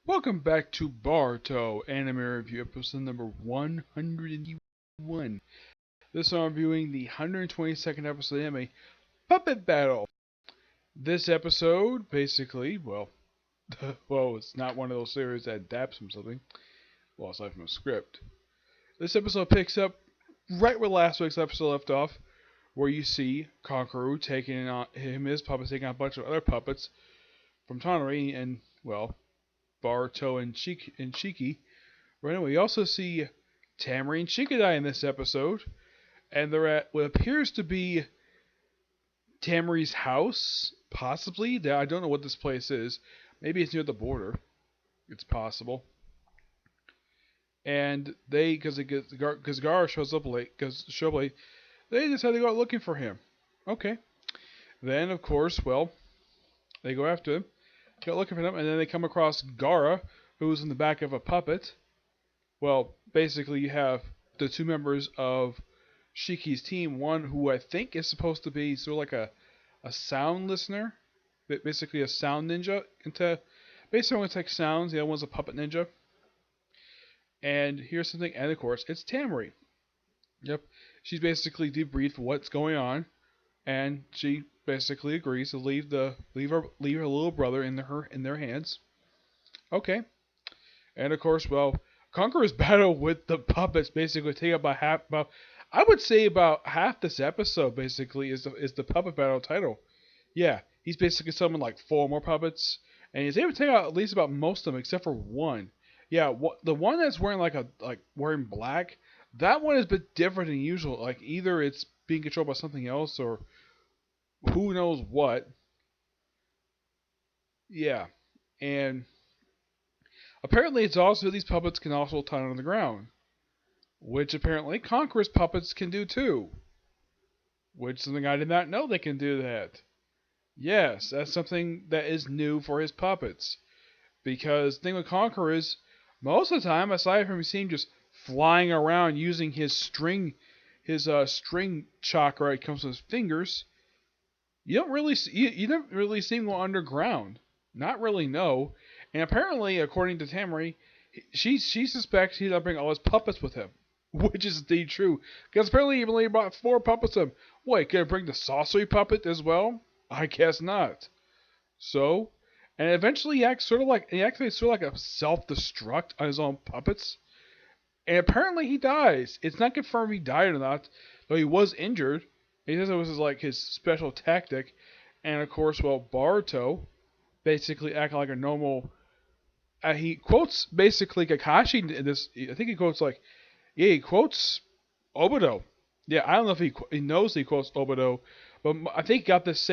Welcome back to Boruto Anime Review, episode number 101. This time I'm reviewing the 122nd episode of anime, Puppet Battle. This episode, basically, it's not one of those series that adapts from something, well, aside from a script. This episode picks up right where last week's episode left off, where you see Conqueror taking on his puppets, taking on a bunch of other puppets from Tonari, and, Boruto and Shiki. Right now, we also see Tamari and Shikadai in this episode, and they're at what appears to be Tamari's house, possibly. I don't know what this place is. Maybe it's near the border. It's possible. And because Gara shows up late, they decide to go out looking for him. Okay. Then, of course, they go after him, go looking for him, and then they come across Gara, who's in the back of a puppet. Well, basically, you have the two members of Shiki's team. One who I think is supposed to be sort of like a sound listener, basically a sound ninja. Basically, only takes sounds. The other one's a puppet ninja. And here's something, and of course, it's Tamari. Yep, she's basically debriefed what's going on, and she basically agrees to leave her little brother in their hands. Okay, and of course, Conqueror's battle with the puppets basically take up I would say about half this episode basically is the puppet battle title. Yeah, he's basically summoned like four more puppets, and he's able to take out at least about most of them except for one. Yeah, the one that's wearing wearing black, that one is a bit different than usual. Like either it's being controlled by something else or who knows what. Yeah, and apparently it's also these puppets can also tunnel on the ground, which apparently Conqueror's puppets can do too. Which is something I did not know they can do that. Yes, that's something that is new for his puppets. Because the thing with Conqueror is, most of the time, aside from seeing him just flying around using his string chakra that comes from his fingers, you don't really see him go underground. Not really, no. And apparently, according to Tamari, she suspects he's not bringing all his puppets with him. Which is indeed true. Because apparently he only brought four puppets with him. Wait, can I bring the sorcery puppet as well? I guess not. So, and eventually he activates sort of like a self-destruct on his own puppets. And apparently he dies. It's not confirmed he died or not, though he was injured. He says it was his special tactic. And of course, Boruto basically acting like a normal. He quotes basically Kakashi in this. I think he quotes he quotes Obito. Yeah, I don't know if he knows he quotes Obito, but I think he got this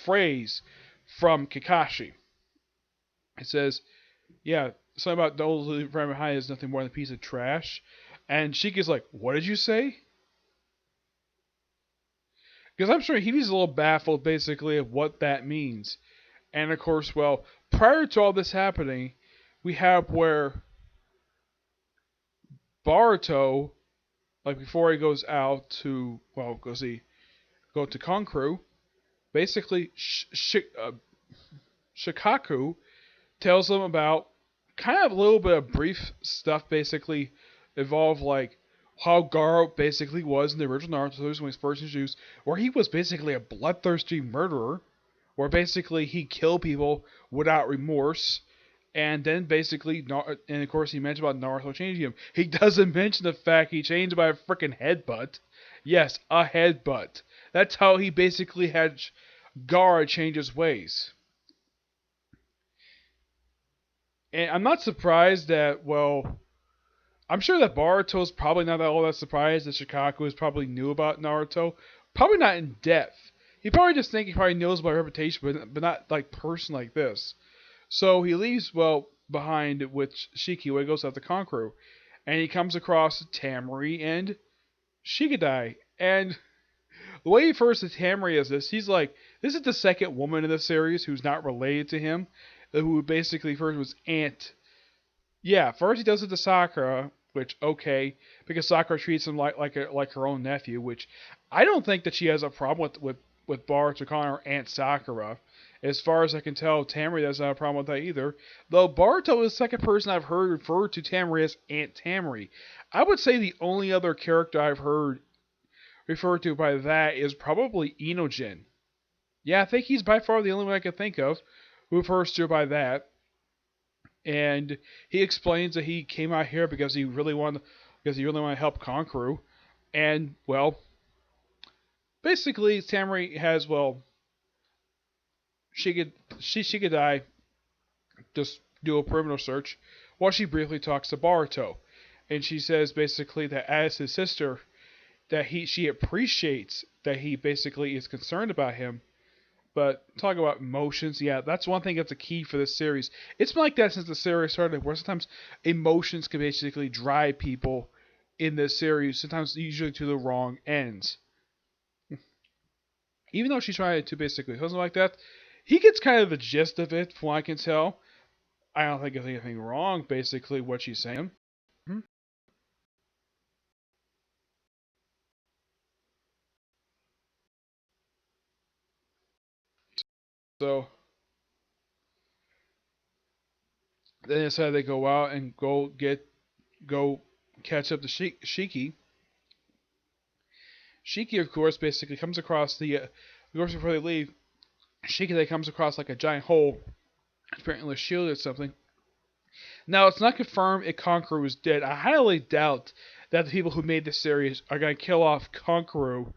phrase from Kakashi. It says, "Yeah, something about those who leave right behind is nothing more than a piece of trash," and Shika's like, "What did you say?" Because I'm sure he's a little baffled, basically, of what that means. And of course, prior to all this happening, we have where Boruto, before he goes out to go to Kankuro, basically Shikaku tells him about kind of a little bit of brief stuff, basically involved how Garo basically was in the original Naruto series when he was first introduced, where he was basically a bloodthirsty murderer, where basically he killed people without remorse. And then basically, and of course he mentioned about Naruto changing him. He doesn't mention the fact he changed by a freaking headbutt. Yes, a headbutt. That's how he basically had Gara change his ways. And I'm not surprised that, I'm sure that Boruto's probably not all that surprised that Shikaku is probably knew about Naruto. Probably not in depth. He probably just think he probably knows about reputation, but not like person like this. So he leaves, behind with Shiki when he goes out to Kankuro. And he comes across Tamari and Shikadai. And the way he refers to Tamari as he's like, this is the second woman in the series who's not related to him, who basically first was Aunt. Yeah, first he does it to Sakura, which, okay, because Sakura treats him like her own nephew, which I don't think that she has a problem with with Boruto calling her Aunt Sakura. As far as I can tell, Tamari doesn't have a problem with that either. Though Boruto is the second person I've heard refer to Tamari as Aunt Tamari. I would say the only other character I've heard referred to by that is probably Inojin. Yeah, I think he's by far the only one I can think of who refers to her by that. And he explains that he came out here because he really wanted to help Kankuro. And well, basically Tamari has she could die just do a perimeter search while she briefly talks to Boruto. And she says basically that as his sister that she appreciates that he basically is concerned about him. But talk about emotions, yeah, that's one thing that's a key for this series. It's been like that since the series started, where sometimes emotions can basically drive people in this series, sometimes usually to the wrong ends. Even though she's trying to basically something like that, he gets kind of the gist of it, from what I can tell. I don't think there's anything wrong, basically, what she's saying. Hmm. So then instead they go out and go catch up to Shiki. Shiki, of course, basically comes across of course, before they leave, Shiki they comes across like a giant hole, apparently a shield or something. Now, it's not confirmed if Kankuro is dead. I highly doubt that the people who made this series are going to kill off Kankuro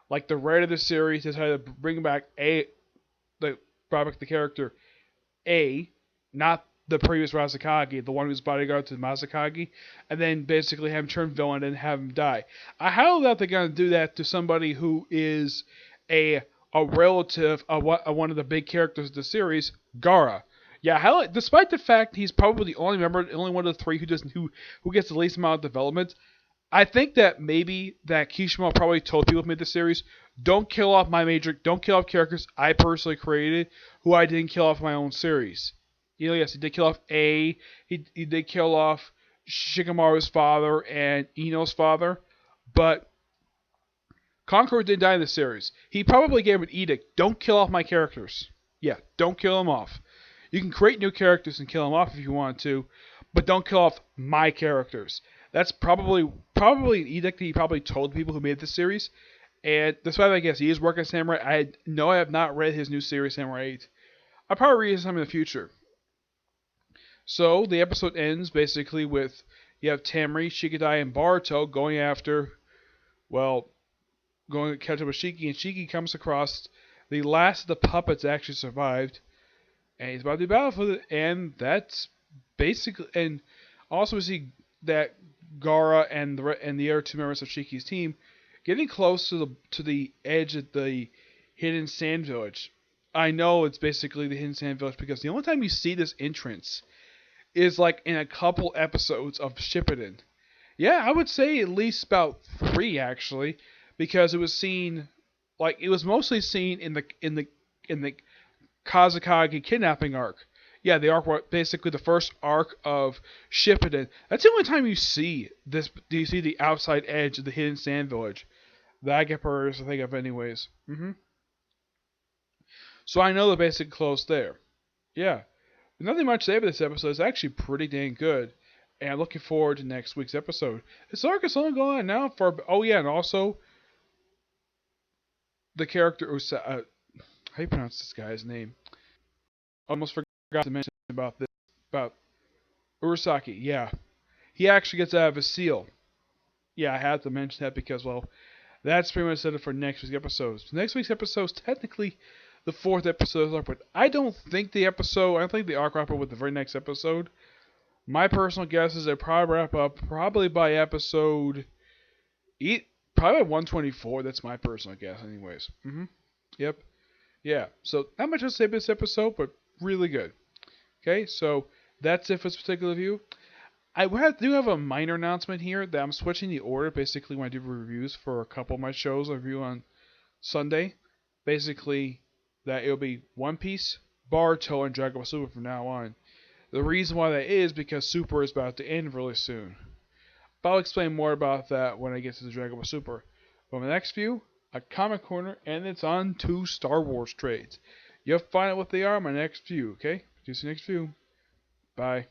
like the writer of the series decided to bring back the character A, not the previous Rasakagi, the one who's bodyguard to Masakagi, and then basically have him turn villain and have him die. I highly doubt they're going to do that to somebody who is a relative of one of the big characters of the series, Gara. Yeah, despite the fact he's probably the only one of the three who gets the least amount of development, I think that maybe that Kishimoto probably told people who made the series, don't kill off characters I personally created who I didn't kill off my own series. Yes, he did kill off he did kill off Shikamaru's father and Ino's father, but Conqueror didn't die in the series. He probably gave an edict, don't kill off my characters. Yeah, don't kill them off. You can create new characters and kill them off if you want to, but don't kill off my characters. That's probably an edict that he probably told the people who made this series. And despite I guess he is working on Samurai, I have not read his new series, Samurai 8. I'll probably read it sometime in the future. So the episode ends basically with you have Tamari, Shikadai, and Baruto going to catch up with Shiki, and Shiki comes across the last of the puppets that actually survived, and he's about to battle for it, and that's basically, and also we see that Gara and the other two members of Shiki's team getting close to the edge of the hidden sand village. I know it's basically the hidden sand village because the only time you see this entrance is like in a couple episodes of Shippuden. Yeah, I would say at least about 3 actually, because it was mostly seen in the Kazakage kidnapping arc. Yeah, the arc basically the first arc of Shippuden. That's the only time you see this. Do you see the outside edge of the hidden sand village? That I get to think of anyways. So I know the basic close there. Yeah, nothing much to say about this episode. It's actually pretty dang good, and I'm looking forward to next week's episode. This arc is only going on now for. Oh yeah, and also the character how do you pronounce this guy's name? Almost forgot to mention about Urasaki. Yeah, he actually gets out of his seal. Yeah, I had to mention that because that's pretty much set it for next week's episodes. Next week's episode is technically the 4th episode of the arc, but I don't think the arc wrap up with the very next episode. My personal guess is they probably wrap up by episode probably 124. That's my personal guess, anyways. Yep. Yeah. So not much to say about this episode, but really good. Okay, so that's it for this particular review. I do have a minor announcement here that I'm switching the order basically when I do reviews for a couple of my shows. I review on Sunday. Basically, that it'll be One Piece, Boruto, and Dragon Ball Super from now on. The reason why that is because Super is about to end really soon. But I'll explain more about that when I get to the Dragon Ball Super. But in the next few, a comic corner, and it's on to Star Wars trades. You'll find out what they are in my next view, okay? See you next view. Bye.